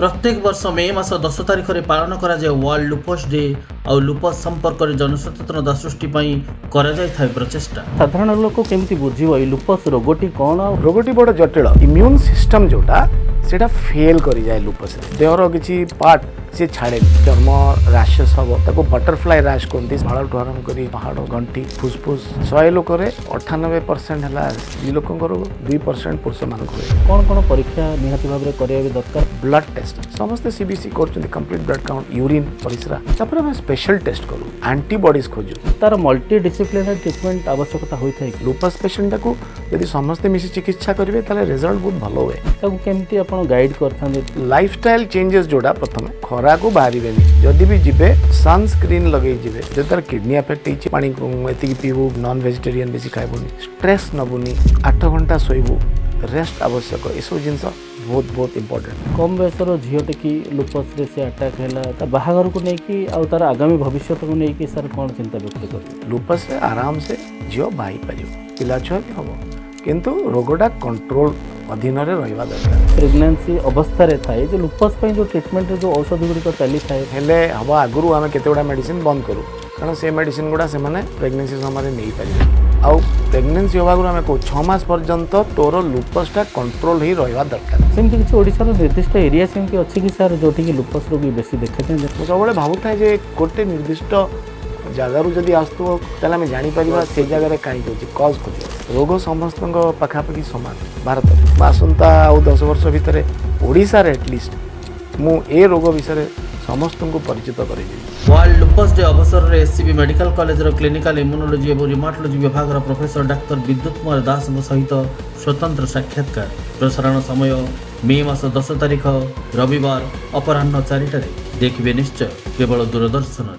प्रत्येक वर्ष मे मास 10 तारिख में पालन करा जाए वर्ल्ड लुपस डे और लुपस संपर्क में जनसचेतनता सृष्टि करा जाय थाय प्रचेष्टा। साधारण लोक केमती बुझिबो ई लुपस रोगटी कोन आ रोगटी बड़ जटिल इम्यून सिस्टम जोटा सेटा फेल करी जाए लुपस देहर किसी पार्ट से छाड़े चर्म राशेस हम ताको बटरफ्लाई राश कहते बाड़ू आरंभ कर पहाड़ घंटी फुसफुस 100 लोक 98% है स्त्री लोक 2% पुरुष मान कोन कोन परीक्षा निहाती भाव में करिया दरकार। ब्लड टेस्ट समस्ते सीबीसी कर कंप्लीट ब्लड काउंट यूरिन परिस्रा तापर हम स्पेशल टेस्ट करूँ एंटीबॉडीज खोजू तार मल्टी डिसिप्लिनरी ट्रीटमेंट आवश्यकता होता है। लुपस पेशेंट को यदि समस्ते मिसी चिकित्सा करेंगे ताले रिजल्ट बहुत भल हुए। ताको केमती आपण गाइड करथांदे लाइफस्टाइल चेंजेस जोड़ा प्रथम खरा को बाहर जदि भी जीवे सनस्क्रीन लगे जीवे जो तार किडनी अफेक्ट होती पानी एति पीबू नॉन वेजिटेरियन बेसी खाइबुनी स्ट्रेस नबुनी 8 घंटा शोबू रेस्ट आवश्यक यू जिनस बहुत बहुत इंपोर्टेंट। कम बयसर झीटे कि लुपस रे से अटैक है बाहागर को लेकिन आउ तार आगामी भविष्य को लेकिन सर कौन चिंता व्यक्त कर लुपस से आराम से झील बाही पार पिला छुआ भी हम किंतु रोगटा कंट्रोल अधीन रहा दरकार। प्रेगनेंसी अवस्था रे थाए जो लुपस पे जो ट्रीटमेंट जो औषधि गुड़िक चली थाए हेले हम आगु आम केते मेडिसिन बंद करूँ कारण से मेडिसिन गुड़ा से प्रेगनेंसी समय नहीं पारे आउ प्रेगनेंसी होगा आम कहूँ 6 मास पर्यंत तोर लुपसटा कंट्रोल ही रहा दरकार। सेमती किसी ओडिशा निर्दिष्ट एरिया सेमती अच्छी कि सर जो मुझे रोगी बेसी देखते हैं सब भावुए जे गोटे निर्दिष्ट जगार जदि आसो आम जापर से जगह कहीं कज खोज रोग समस्त पाखापाखि सामान भारत में आसंता आउ 10 वर्ष भितर ओडिशा रे एटलिस्ट मु ए रोग विषय समस्त को परिचित कर। वर्ल्ड लुपस डे अवसर में SCB medical college clinical immunology और रिमाटोलॉजी विभाग प्रोफेसर डाक्टर विद्युत कुमार दास सहित स्वतंत्र साक्षात्कार। प्रसारण समय मे मास 10 तारिख रविवार अपराह्न 4 देखिए निश्चय केवल दूरदर्शन।